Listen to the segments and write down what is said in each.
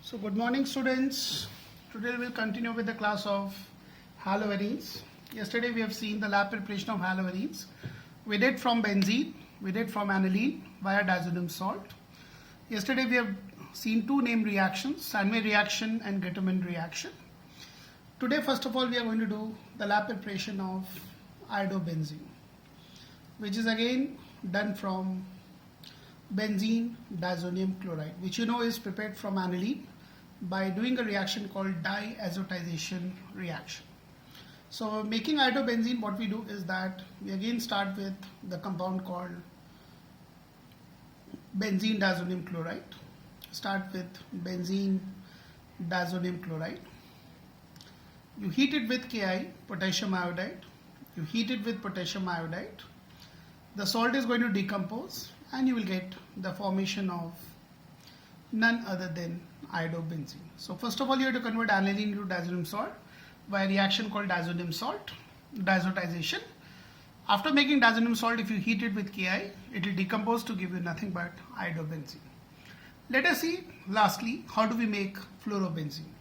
So good morning students. Today we will continue with the class of haloarenes. Yesterday we have seen the lab preparation of haloarenes. We did from benzene, we did from aniline via diazonium salt. Yesterday we have seen two named reactions, Sandwich reaction and Gitterman reaction. Today first of all we are going to do the lab preparation of iodobenzene, which is again done from benzene diazonium chloride, which you know is prepared from aniline by doing a reaction called diazotization reaction. So making iodobenzene, what we do is that we again start with the compound called benzene diazonium chloride. Start with benzene diazonium chloride. You heat it with Ki, potassium iodide. You heat it with potassium iodide. The salt is going to decompose and you will get the formation of none other than iodobenzene. So first of all you have to convert aniline into diazonium salt by a reaction called diazonium salt, diazotization. After making diazonium salt, if you heat it with Ki, it will decompose to give you nothing but iodobenzene. Let us see lastly how do we make fluorobenzene.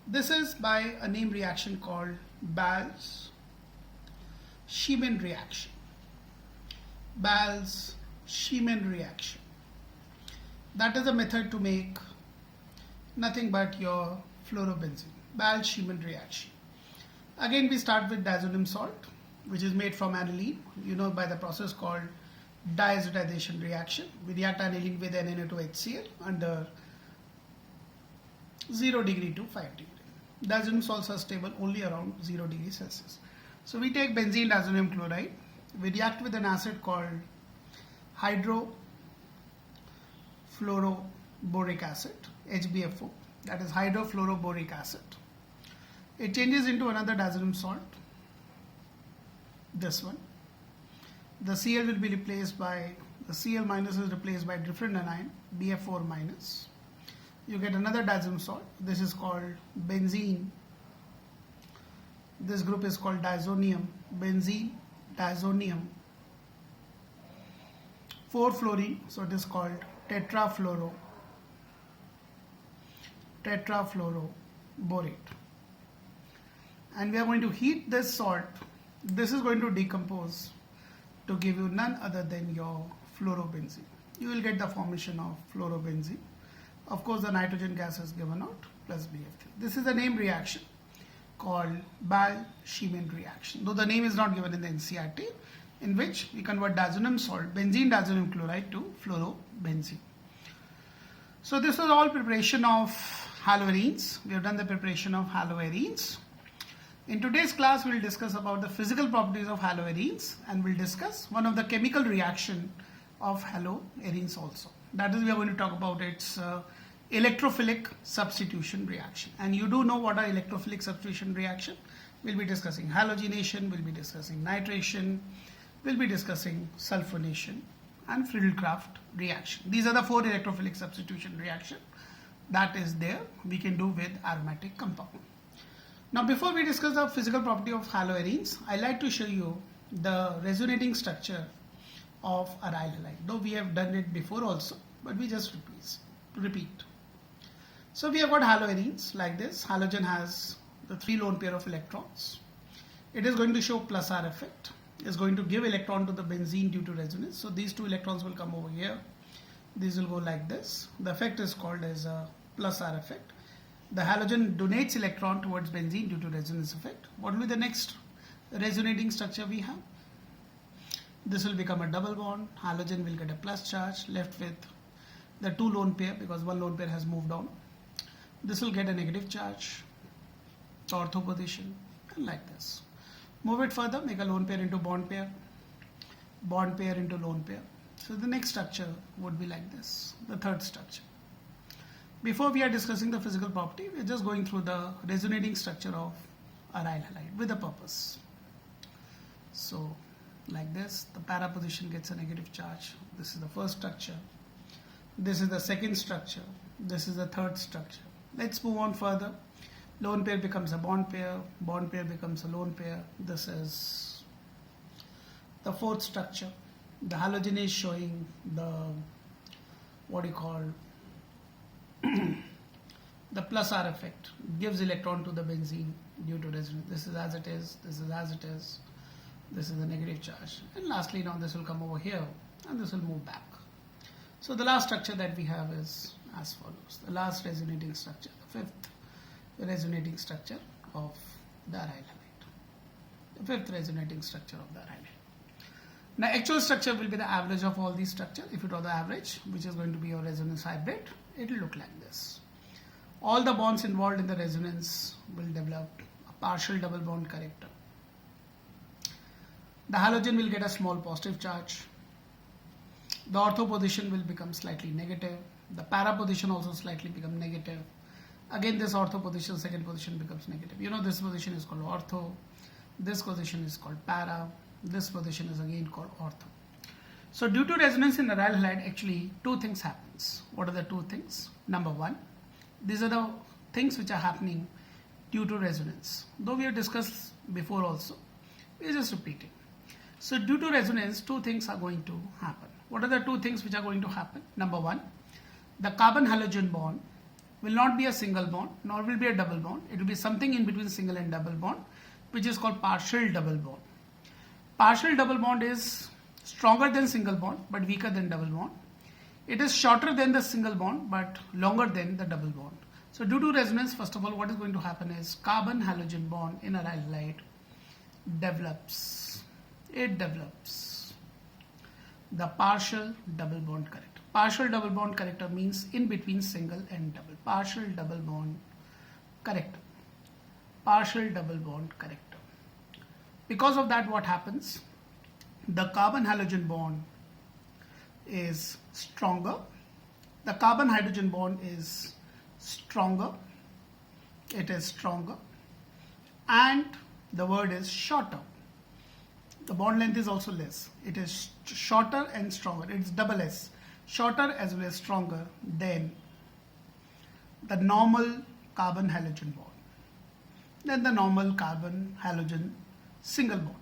This is by a named reaction called Bals-Schiemann reaction. Bals-Schiemann reaction. That is a method to make nothing but your fluorobenzene. Bals-Schiemann reaction. Again we start with diazonium salt, which is made from aniline, you know, by the process called diazotization reaction. We react aniline with NaNO2HCl under 0 degree to 5 degree. Diazonium salts are stable only around 0 degrees Celsius. So we take benzene diazonium chloride, we react with an acid called hydrofluoroboric acid, HBFO, that is hydrofluoroboric acid. It changes into another diazonium salt, this one. The Cl will be replaced by, the Cl minus is replaced by different anion, BF4 minus. You get another diazonium salt. This is called benzene. This group is called diazonium, benzene, diazonium. 4-fluorine, so it is called tetrafluoroborate. And we are going to heat this salt. This is going to decompose to give you none other than your fluorobenzene. You will get the formation of fluorobenzene. Of course, the nitrogen gas is given out plus BF3. This is a named reaction called Bals-Schiemann reaction, though the name is not given in the NCERT, in which we convert diazonium salt, benzene diazonium chloride to fluorobenzene. So this was all preparation of haloarenes. We have done the preparation of haloarenes. In today's class, we will discuss about the physical properties of haloarenes and we'll discuss one of the chemical reaction of haloarenes also. That is, we are going to talk about its electrophilic substitution reaction. And you do know what are electrophilic substitution reaction. We'll be discussing halogenation, we'll be discussing nitration, we'll be discussing sulfonation and Friedel-Crafts reaction. These are the 4 electrophilic substitution reaction that is there we can do with aromatic compound. Now before we discuss the physical property of haloarenes, I like to show you the resonating structure of aryl halide. Though we have done it before also, but we just repeat. So we have got haloarenes like this. Halogen has the 3 lone pair of electrons. It is going to show plus R effect. It is going to give electron to the benzene due to resonance. So these 2 electrons will come over here. These will go like this. The effect is called as a plus R effect. The halogen donates electron towards benzene due to resonance effect. What will be the next resonating structure we have? This will become a double bond. Halogen will get a plus charge, left with the 2 lone pair because 1 lone pair has moved on. This will get a negative charge, ortho position, and like this. Move it further, make a lone pair into bond pair into lone pair. So the next structure would be like this, the third structure. Before we are discussing the physical property, we are just going through the resonating structure of aryl halide with a purpose. So like this, the para position gets a negative charge. This is the first structure. This is the second structure. This is the third structure. Let's move on further. Lone pair becomes a bond pair becomes a lone pair. This is the fourth structure. The halogen is showing the what you call plus R effect, gives electron to the benzene due to resonance. This is as it is, this is as it is, this is a negative charge. And lastly, now this will come over here and this will move back. So the last structure that we have is as follows. The last resonating structure, the fifth resonating structure of the aryl halide. The fifth resonating structure of the aryl halide. Now actual structure will be the average of all these structures. If you draw the average, which is going to be your resonance hybrid, it will look like this. All the bonds involved in the resonance will develop a partial double bond character. The halogen will get a small positive charge. The ortho position will become slightly negative. The para position also slightly become negative. Again, this ortho position, second position becomes negative. You know, this position is called ortho. This position is called para. This position is again called ortho. So due to resonance in aryl halide, actually two things happens. What are the two things? Number one, these are the things which are happening due to resonance. Though we have discussed before also, we are just repeating. So due to resonance, two things are going to happen. What are the two things which are going to happen? Number one, the carbon halogen bond will not be a single bond, nor will be a double bond. It will be something in between single and double bond, which is called partial double bond. Partial double bond is stronger than single bond, but weaker than double bond. It is shorter than the single bond, but longer than the double bond. So due to resonance, first of all, what is going to happen is carbon halogen bond in aryl halide develops. It develops the partial double bond character. Partial double bond character means in between single and double. Partial double bond character. Partial double bond character. Because of that, what happens? The carbon halogen bond is stronger. The carbon hydrogen bond is stronger. It is stronger. And the word is shorter. The bond length is also less. It is shorter and stronger. It's double S. Shorter as well as stronger than the normal carbon halogen bond. Then the normal carbon halogen single bond.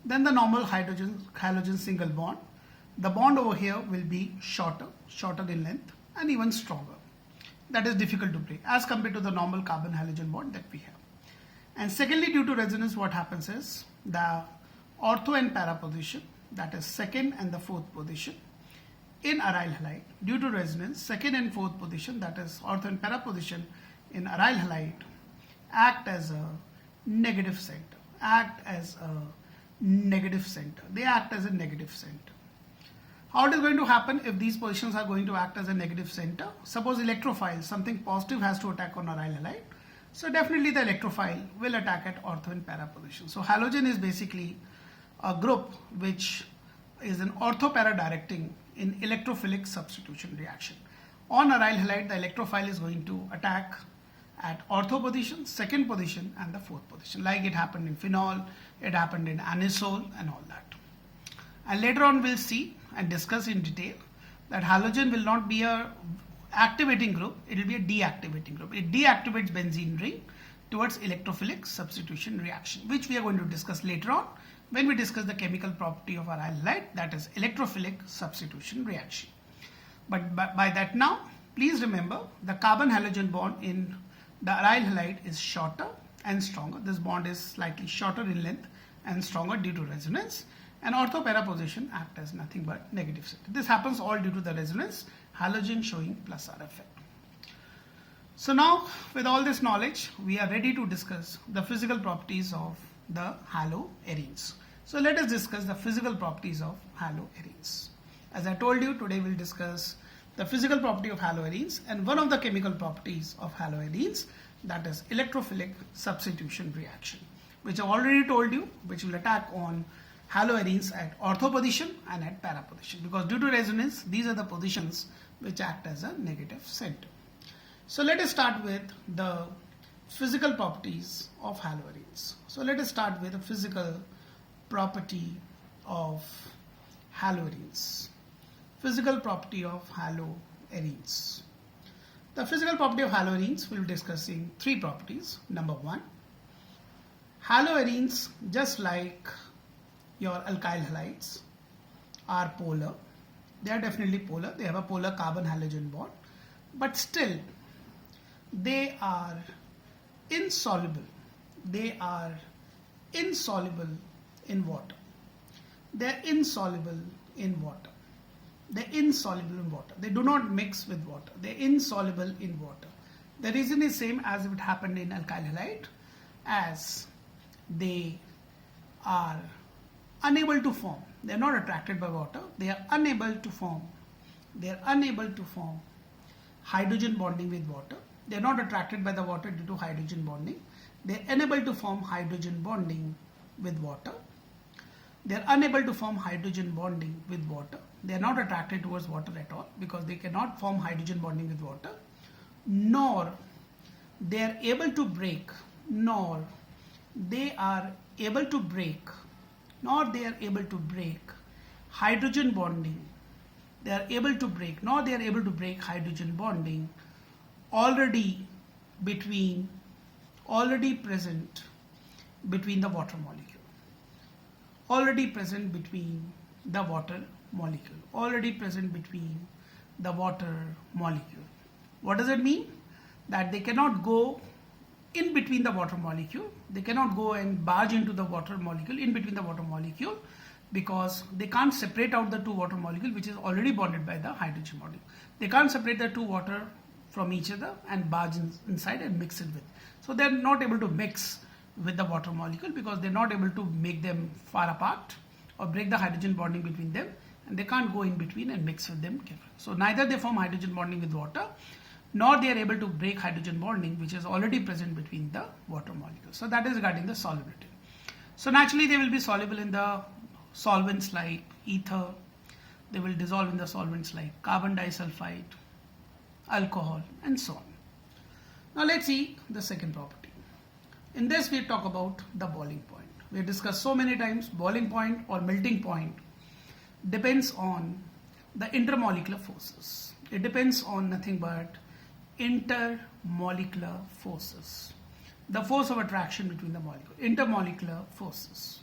Then the normal halogen single bond. The bond over here will be shorter in length and even stronger. That is difficult to break as compared to the normal carbon halogen bond that we have. And secondly, due to resonance, what happens is the ortho and para position, that is second and the fourth position in aryl halide, due to resonance, second and fourth position, that is ortho and para position in aryl halide, act as a negative center. They act as a negative center. How it is going to happen if these positions are going to act as a negative center? Suppose electrophile, something positive has to attack on aryl halide. So definitely the electrophile will attack at ortho and para position. So halogen is basically a group which is an ortho para directing in electrophilic substitution reaction. On aryl halide, the electrophile is going to attack at ortho position, second position and the fourth position. Like it happened in phenol, it happened in anisole and all that. And later on we'll see and discuss in detail that halogen will not be a activating group, it will be a deactivating group. It deactivates benzene ring towards electrophilic substitution reaction, which we are going to discuss later on when we discuss the chemical property of aryl halide, that is electrophilic substitution reaction. But by that now, please remember the carbon halogen bond in the aryl halide is shorter and stronger. This bond is slightly shorter in length and stronger due to resonance. And ortho para position act as nothing but negative center. This happens all due to the resonance, halogen showing plus R effect. So now with all this knowledge, we are ready to discuss the physical properties of the haloarenes. So let us discuss the physical properties of haloarenes. As I told you, today we'll discuss the physical property of haloarenes and one of the chemical properties of haloarenes, that is electrophilic substitution reaction, which I've already told you, which will attack on haloarenes at ortho position and at para position, because due to resonance, these are the positions which act as a negative center. So let us start with the physical properties of haloarenes. So let us start with the physical property of haloarenes. Physical property of haloarenes. The physical property of haloarenes, we will be discussing three properties. Number one, haloarenes, just like your alkyl halides, are polar. They are definitely polar. They have a polar carbon halogen bond. But still, they are insoluble. They are insoluble in water. They're insoluble in water. They're insoluble in water. They do not mix with water. They're insoluble in water. The reason is same as if it happened in alkyl halide, as they are unable to form. They are not attracted by water. They are unable to form. They are unable to form hydrogen bonding with water. They are not attracted by the water due to hydrogen bonding. They are unable to form hydrogen bonding with water. They are unable to form hydrogen bonding with water. They are not attracted towards water at all because they cannot form hydrogen bonding with water. Nor they are able to break, nor they are able to break, nor they are able to break hydrogen bonding. They are able to break, nor they are able to break hydrogen bonding already present between the water molecule. Already present between the water molecule. Already present between the water molecule. What does it mean? That they cannot go in between the water molecule. They cannot go and barge into the water molecule, in between the water molecule, because they can't separate out the two water molecule which is already bonded by the hydrogen molecule. They can't separate the two water from each other and barge inside and mix it with. So they're not able to mix with the water molecule because they're not able to make them far apart or break the hydrogen bonding between them, and they can't go in between and mix with them. So neither they form hydrogen bonding with water, nor they are able to break hydrogen bonding which is already present between the water molecules. So that is regarding the solubility. So naturally they will be soluble in the solvents like ether. They will dissolve in the solvents like carbon disulfide, alcohol, and so on. Now let's see the second property. In this we talk about the boiling point. We have discussed so many times boiling point or melting point depends on the intermolecular forces. It depends on nothing but intermolecular forces. The force of attraction between the molecule. Intermolecular forces.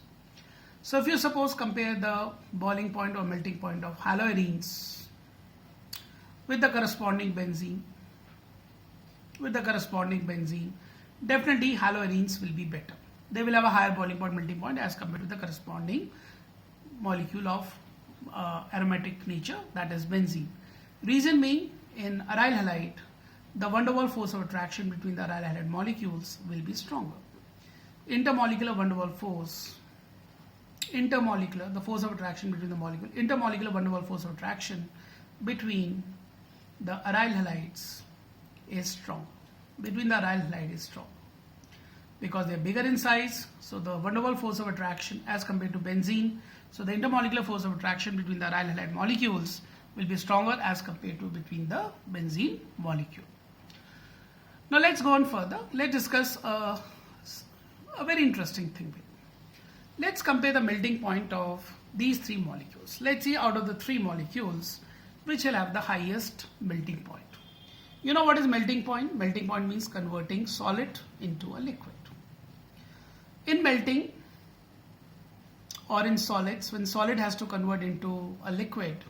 So if you suppose compare the boiling point or melting point of haloarenes with the corresponding benzene, definitely haloarenes will be better. They will have a higher boiling point, melting point as compared to the corresponding molecule of aromatic nature, that is benzene. Reason being, in aryl halide, the van der Waals force of attraction between the aryl halide molecules will be stronger. Intermolecular van der Waals force, the force of attraction between the molecule, intermolecular van der Waals force of attraction between the aryl halides is strong. Because they are bigger in size, so the van der Waals force of attraction as compared to benzene, so the intermolecular force of attraction between the aryl halide molecules will be stronger as compared to between the benzene molecule. Now let's go on further. Let's discuss a very interesting thing. Let's compare the melting point of these three molecules. Let's see out of the three molecules which will have the highest melting point. You know what is melting point? Melting point means converting solid into a liquid. In melting or in solids, when solid has to convert into a liquid,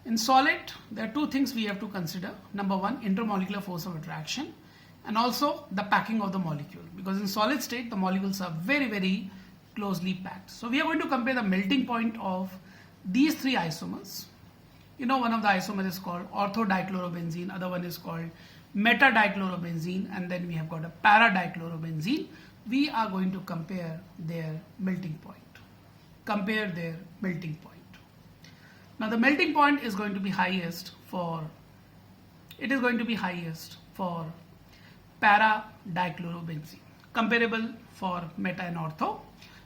in solid there are two things we have to consider. Number one, intermolecular force of attraction, and also the packing of the molecule, because in solid state the molecules are very, very closely packed. So we are going to compare the melting point of these three isomers. You know, one of the isomers is called orthodichlorobenzene, other one is called metadichlorobenzene, and then we have got a paradichlorobenzene. We are going to compare their melting point. Now the melting point is going to be highest for paradichlorobenzene, comparable for meta and ortho,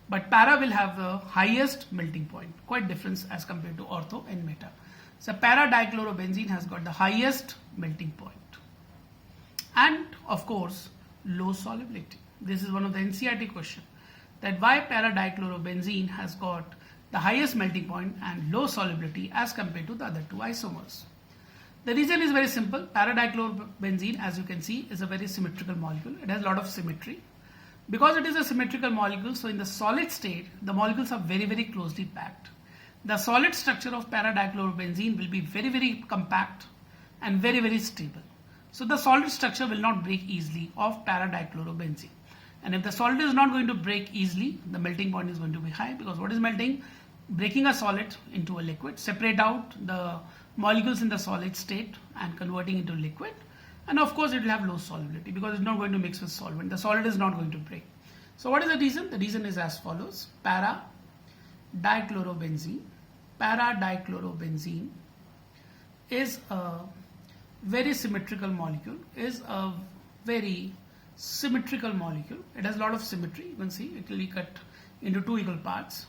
but para will have the highest melting point, quite different as compared to ortho and meta. So paradichlorobenzene has got the highest melting point, and of course low solubility. This is one of the NCERT question, that why paradichlorobenzene has got the highest melting point and low solubility as compared to the other two isomers. The reason is very simple. Paradichlorobenzene, as you can see, is a very symmetrical molecule. It has a lot of symmetry. Because it is a symmetrical molecule, so in the solid state, the molecules are very, very closely packed. The solid structure of paradichlorobenzene will be very, very compact and very, very stable. So the solid structure will not break easily of para-dichlorobenzene. And if the solid is not going to break easily, the melting point is going to be high, because what is melting? Breaking a solid into a liquid, separate out the molecules in the solid state and converting into liquid. And of course it will have low solubility because it's not going to mix with solvent. The solid is not going to break. So what is the reason? The reason is as follows. Para-dichlorobenzene is a very symmetrical molecule, It has a lot of symmetry. You can see it will be cut into two equal parts.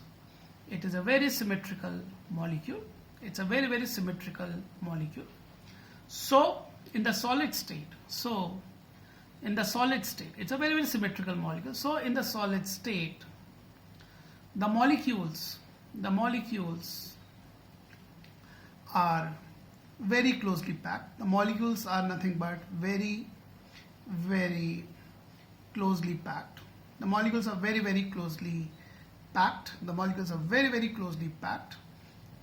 It is a very symmetrical molecule. It's a very, very symmetrical molecule. So in the solid state, it's a very, very symmetrical molecule. So in the solid state, the molecules are very closely packed. The molecules are nothing but very, very closely packed. The molecules are very, very closely packed.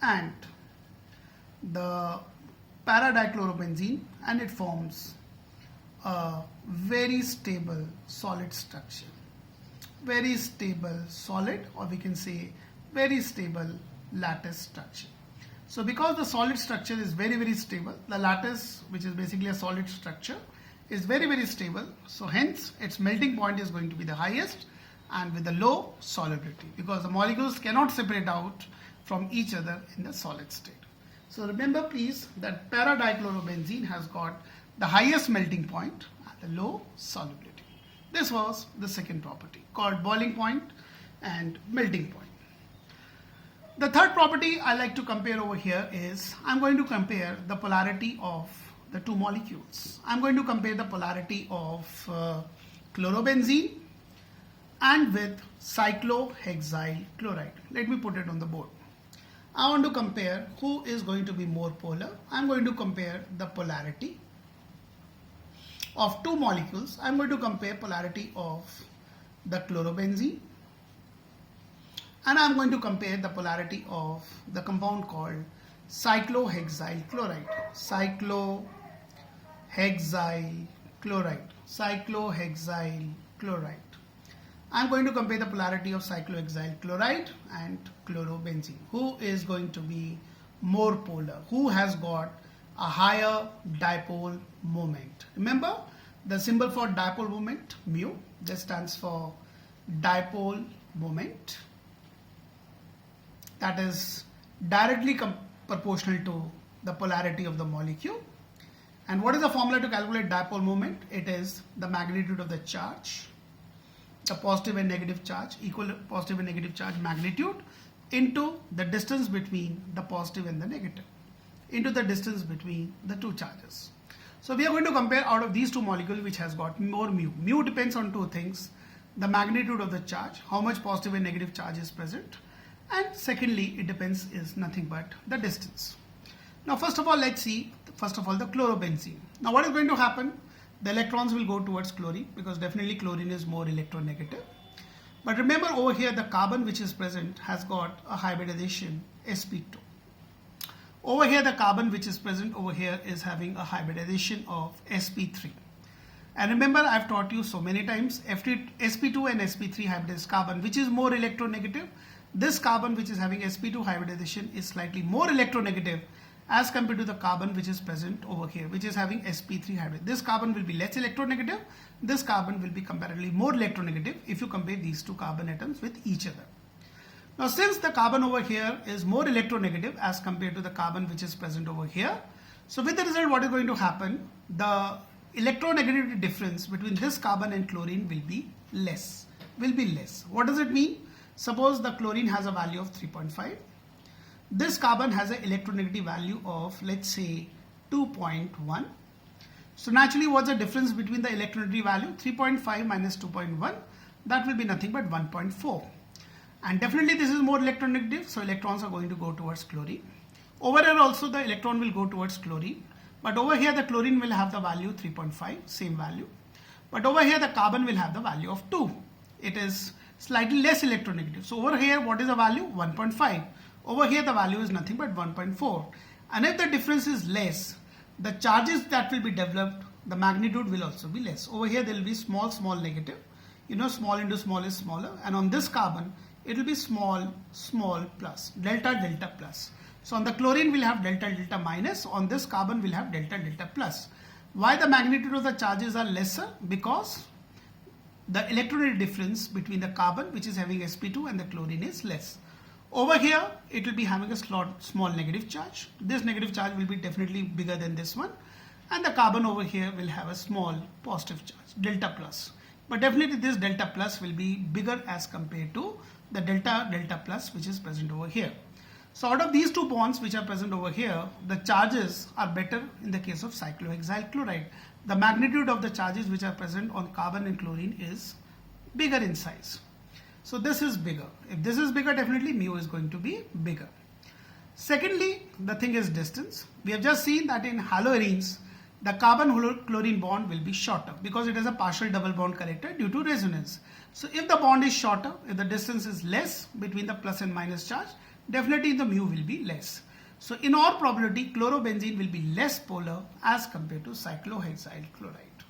And the para-dichlorobenzene, and it forms a very stable solid structure. Very stable solid, or we can say very stable lattice structure. So because the solid structure is very, very stable, the lattice, which is basically a solid structure, is very, very stable. So hence its melting point is going to be the highest and with a low solubility, because the molecules cannot separate out from each other in the solid state. So remember please that para-dichlorobenzene has got the highest melting point and the low solubility. This was the second property called boiling point and melting point. The third property I like to compare over here is I'm going to compare the polarity of the two molecules. I'm going to compare the polarity of chlorobenzene and with cyclohexyl chloride. Let me put it on the board. I want to compare who is going to be more polar. I'm going to compare the polarity of two molecules. I'm going to compare polarity of the chlorobenzene, and I'm going to compare the polarity of the compound called cyclohexyl chloride. Cyclohexyl chloride. I'm going to compare the polarity of cyclohexyl chloride and chlorobenzene. Who is going to be more polar? Who has got a higher dipole moment? Remember the symbol for dipole moment, mu. This stands for dipole moment. That is directly proportional to the polarity of the molecule. And what is the formula to calculate dipole moment? It is the magnitude of the charge, the positive and negative charge, equal positive and negative charge magnitude, into the distance between the positive and the negative, into the distance between the two charges. So we are going to compare out of these two molecules which has got more mu. Mu depends on two things: the magnitude of the charge, how much positive and negative charge is present, and secondly it depends is nothing but the distance. Now first of all, let's see the chlorobenzene. Now what is going to happen? The electrons will go towards chlorine, because definitely chlorine is more electronegative. But remember over here the carbon which is present has got a hybridization sp2. Over here the carbon which is present over here is having a hybridization of sp3. And remember, I've taught you so many times, sp2 and sp3 hybridized carbon, which is more electronegative. This carbon which is having sp2 hybridization is slightly more electronegative as compared to the carbon which is present over here, which is having sp3 hybrid. This carbon will be less electronegative. This carbon will be comparatively more electronegative if you compare these two carbon atoms with each other. Now since the carbon over here is more electronegative as compared to the carbon which is present over here, so with the result what is going to happen, the electronegativity difference between this carbon and chlorine will be less. What does it mean? Suppose the chlorine has a value of 3.5. This carbon has an electronegativity value of, let's say, 2.1. So naturally, what's the difference between the electronegativity value? 3.5 minus 2.1, that will be nothing but 1.4. And definitely this is more electronegative, so electrons are going to go towards chlorine. Over here also the electron will go towards chlorine, but over here the chlorine will have the value 3.5, same value. But over here the carbon will have the value of 2. It is slightly less electronegative. So over here what is the value? 1.5. Over here the value is nothing but 1.4. And if the difference is less, the charges that will be developed the magnitude will also be less. Over here there will be small negative. You know, small into small is smaller, and on this carbon it will be small plus, delta plus. So on the chlorine we'll have delta minus, on this carbon we'll have delta plus. Why the magnitude of the charges are lesser? Because the electronegative difference between the carbon, which is having sp2, and the chlorine is less. Over here it will be having a small negative charge. This negative charge will be definitely bigger than this one, and the carbon over here will have a small positive charge, delta plus. But definitely this delta plus will be bigger as compared to the delta plus which is present over here. So out of these two bonds which are present over here, the charges are better in the case of cyclohexyl chloride. The magnitude of the charges which are present on carbon and chlorine is bigger in size. So this is bigger. If this is bigger, definitely mu is going to be bigger. Secondly, the thing is distance. We have just seen that in haloarenes, the carbon-chlorine bond will be shorter because it has a partial double bond character due to resonance. So if the bond is shorter, if the distance is less between the plus and minus charge, definitely the mu will be less. So in all probability, chlorobenzene will be less polar as compared to cyclohexyl chloride.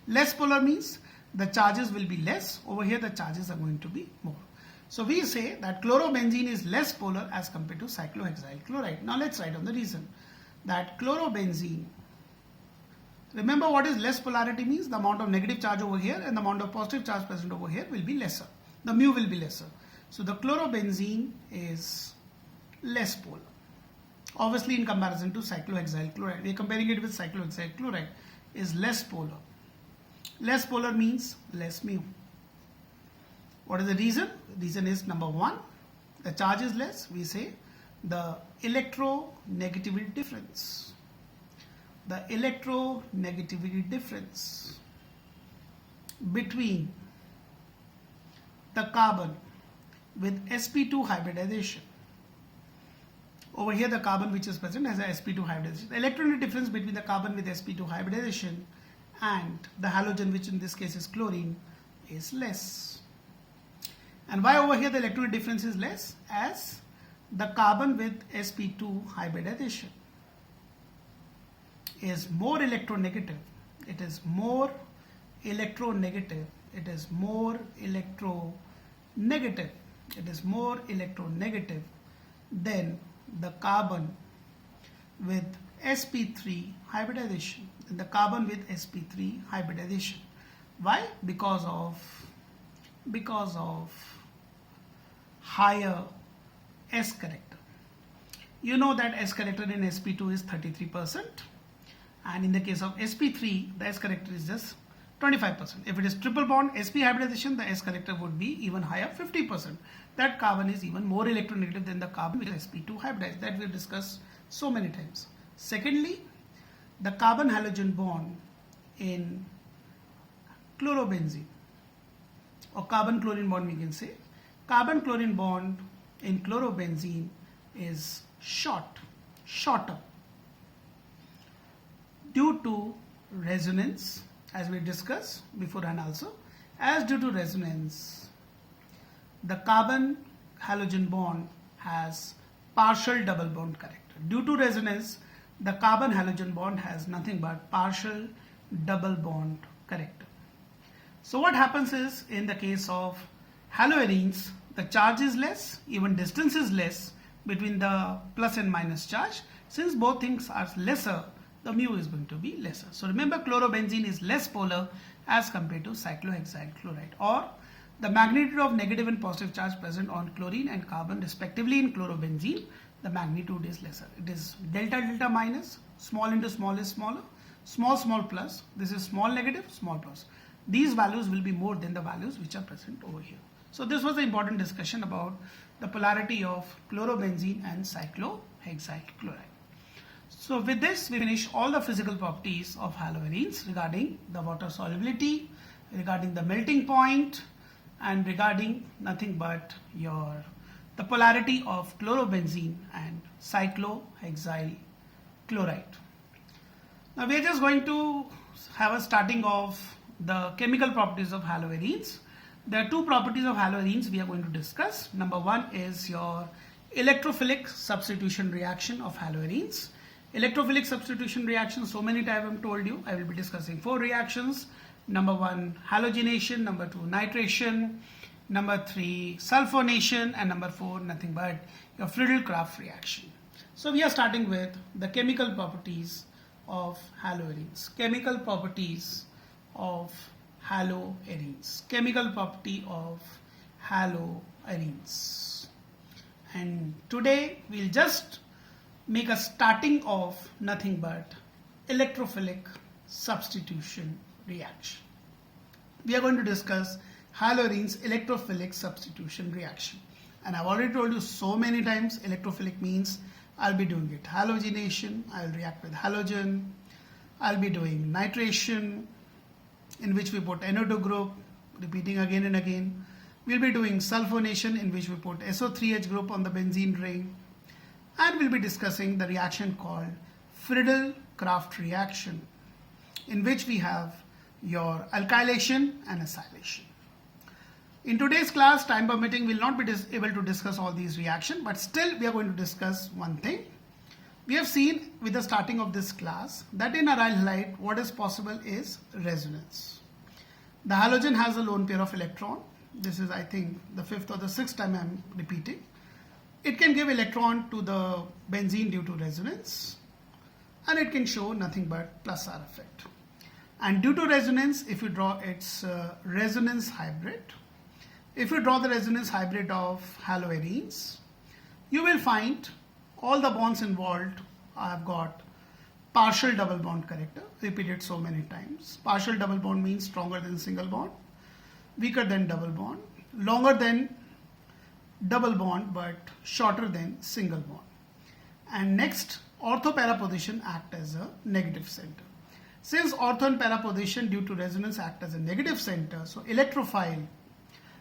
Less polar means the charges will be less. Over here the charges are going to be more. So we say that chlorobenzene is less polar as compared to cyclohexyl chloride. Now let's write on the reason that chlorobenzene, remember what is less polarity means? The amount of negative charge over here and the amount of positive charge present over here will be lesser. The mu will be lesser. So the chlorobenzene is less polar. Obviously in comparison to cyclohexyl chloride. We are comparing it with cyclohexyl chloride, is less polar. Less polar means less mu. What is the reason? The reason is number one, the charge is less. We say the electronegativity difference. The electronegativity difference between the carbon with sp2 hybridization. Over here the carbon which is present has a sp2 hybridization. The electronegative difference between the carbon with sp2 hybridization and the halogen, which in this case is chlorine, is less. And why over here the electronegative difference is less? As the carbon with sp2 hybridization is more electronegative. It is more electronegative. It is more electronegative. It is more electronegative than the carbon with sp3 hybridization. The carbon with sp3 hybridization. Why? Because of higher S character. You know that S character in sp2 is 33%, and in the case of sp3 the S character is just 25%. If it is triple bond sp hybridization, the S character would be even higher, 50%. That carbon is even more electronegative than the carbon with sp2 hybridized. That we've discussed so many times. Secondly, the carbon halogen bond in chlorobenzene, or carbon chlorine bond we can say. Carbon chlorine bond in chlorobenzene is shorter due to resonance, as we discussed beforehand also. As due to resonance, the carbon halogen bond has partial double bond character. Due to resonance, the carbon halogen bond has nothing but partial double bond character. So what happens is, in the case of haloarenes, the charge is less, even distance is less between the plus and minus charge. Since both things are lesser, the mu is going to be lesser. So remember, chlorobenzene is less polar as compared to cyclohexyl chloride, or the magnitude of negative and positive charge present on chlorine and carbon respectively in chlorobenzene, the magnitude is lesser. It is delta minus, small into small is smaller, small plus, this is small negative, small plus. These values will be more than the values which are present over here. So this was the important discussion about the polarity of chlorobenzene and cyclohexyl chloride. So with this, we finish all the physical properties of haloarenes regarding the water solubility, regarding the melting point, and regarding nothing but the polarity of chlorobenzene and cyclohexyl chloride. Now we are just going to have a starting of the chemical properties of haloarenes. There are two properties of haloarenes we are going to discuss. Number one is your electrophilic substitution reaction of haloarenes, Electrophilic substitution reaction, so many times I've told you, I will be discussing 4 reactions. Number 1, halogenation. Number 2, nitration. Number 3, sulfonation. And number 4, nothing but your Friedel-Crafts reaction. So we are starting with the chemical properties of haloarenes. Chemical properties of haloarenes. Chemical property of haloarenes. And today we'll just make a starting of nothing but electrophilic substitution reaction. We are going to discuss haloarenes electrophilic substitution reaction. And I've already told you so many times, electrophilic means I'll be doing it halogenation, I'll react with halogen, I'll be doing nitration, in which we put NO2 group, repeating again and again. We'll be doing sulfonation, in which we put SO3H group on the benzene ring. And we'll be discussing the reaction called Friedel-Crafts reaction, in which we have your alkylation and acylation. In today's class, time permitting, we'll not be able to discuss all these reactions, but still we are going to discuss one thing. We have seen with the starting of this class that in aryl halide, what is possible is resonance. The halogen has a lone pair of electron. This is, I think, the 5th or the 6th time I'm repeating. It can give electron to the benzene due to resonance, and it can show nothing but plus R effect. And due to resonance, if you draw its resonance hybrid, if you draw the resonance hybrid of haloarenes, you will find all the bonds involved. I have got partial double bond character, repeated so many times. Partial double bond means stronger than single bond, weaker than double bond, longer than double bond but shorter than single bond. And next, ortho para position act as a negative center. Since ortho and para position due to resonance act as a negative center, so electrophile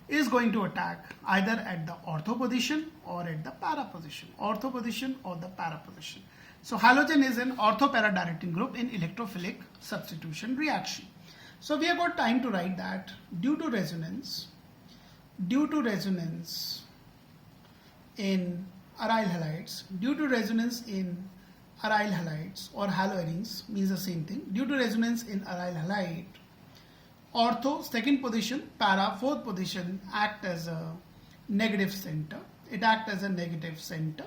is going to attack either at the ortho position or at the para position. Ortho position or the para position. So halogen is an ortho para directing group in electrophilic substitution reaction. So we have got time to write that due to resonance in aryl halides, due to resonance in aryl halides or haloarenes means the same thing. Due to resonance in aryl halide, ortho second position, para fourth position act as a negative center. It acts as a negative center.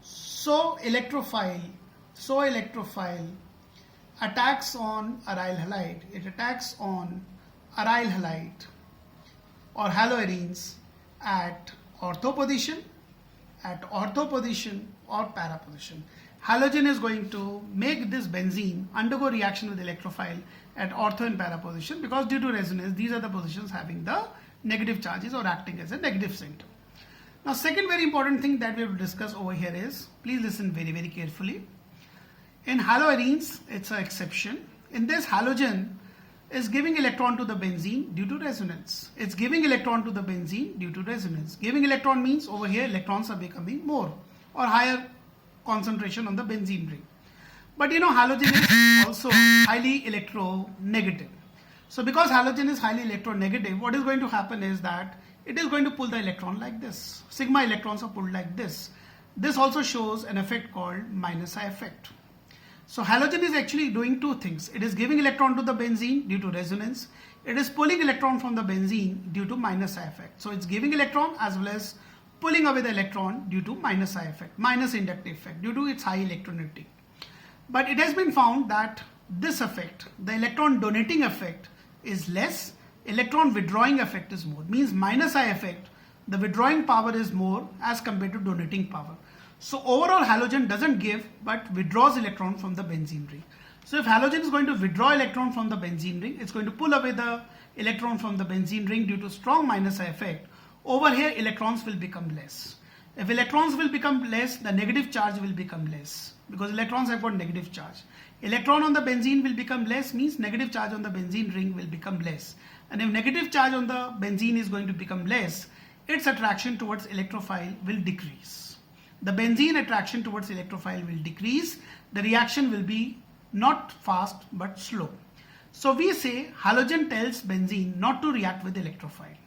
So electrophile attacks on aryl halide. It attacks on aryl halide or haloarenes at ortho position or para position. Halogen is going to make this benzene undergo reaction with electrophile at ortho and para position, because due to resonance these are the positions having the negative charges or acting as a negative center. Now second very important thing that we have to discuss over here is, please listen very very carefully. In haloarenes it's an exception. In this, halogen is giving electron to the benzene due to resonance. It's giving electron to the benzene due to resonance. Giving electron means over here electrons are becoming more or higher concentration on the benzene ring. But you know, halogen is also highly electronegative. So because halogen is highly electronegative, what is going to happen is that it is going to pull the electron like this. Sigma electrons are pulled like this. This also shows an effect called minus I effect. So halogen is actually doing two things. It is giving electron to the benzene due to resonance. It is pulling electron from the benzene due to minus I effect. So it's giving electron as well as pulling away the electron due to minus I effect, minus inductive effect due to its high electronegativity. But it has been found that this effect, the electron donating effect, is less. Electron withdrawing effect is more. Means minus I effect, the withdrawing power is more as compared to donating power. So overall halogen doesn't give but withdraws electron from the benzene ring. So if halogen is going to withdraw electron from the benzene ring, it's going to pull away the electron from the benzene ring due to strong minus I effect. Over here electrons will become less. If electrons will become less, the negative charge will become less, because electrons have got negative charge. Electron on the benzene will become less means negative charge on the benzene ring will become less. And if negative charge on the benzene is going to become less, its attraction towards electrophile will decrease. The benzene attraction towards electrophile will decrease. The reaction will be not fast but slow. So we say halogen tells benzene not to react with electrophile.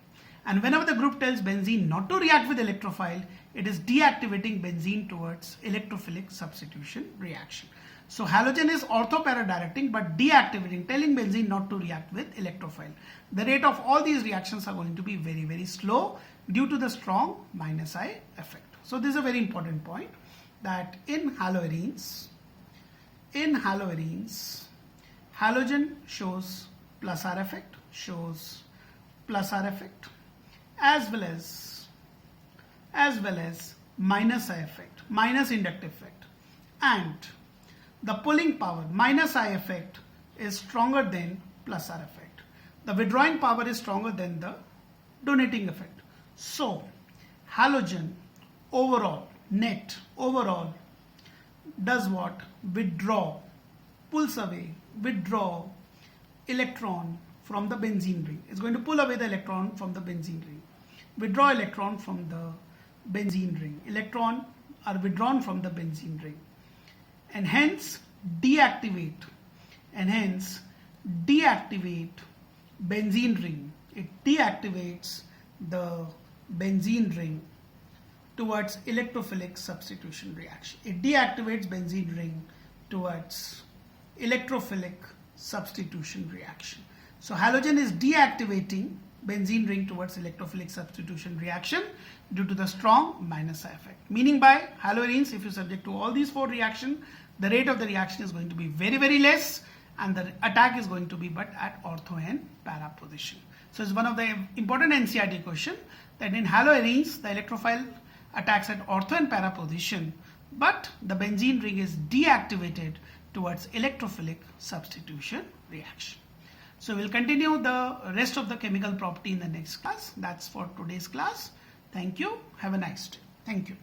And whenever the group tells benzene not to react with electrophile, it is deactivating benzene towards electrophilic substitution reaction. So halogen is ortho-para-directing but deactivating, telling benzene not to react with electrophile. The rate of all these reactions are going to be very, very slow due to the strong minus I effect. So this is a very important point, that in haloarenes, halogen shows plus R effect, as well as minus I effect, minus inductive effect, and the pulling power minus I effect is stronger than plus R effect. The withdrawing power is stronger than the donating effect. So halogen overall, net overall, does what? Pulls away, withdraw electron from the benzene ring. It's going to pull away the electron from the benzene ring. Withdraw electron from the benzene ring. Electron are withdrawn from the benzene ring. And hence deactivate benzene ring. It deactivates the benzene ring towards electrophilic substitution reaction. It deactivates benzene ring towards electrophilic substitution reaction. So halogen is deactivating benzene ring towards electrophilic substitution reaction due to the strong minus I effect. Meaning by haloarenes, if you subject to all these four reactions, the rate of the reaction is going to be very, very less, and the attack is going to be but at ortho and para position. So it's one of the important NCERT question, that in haloarenes the electrophile attacks at ortho and para position, but the benzene ring is deactivated towards electrophilic substitution reaction. So we'll continue the rest of the chemical property in the next class. That's for today's class. Thank you. Have a nice day. Thank you.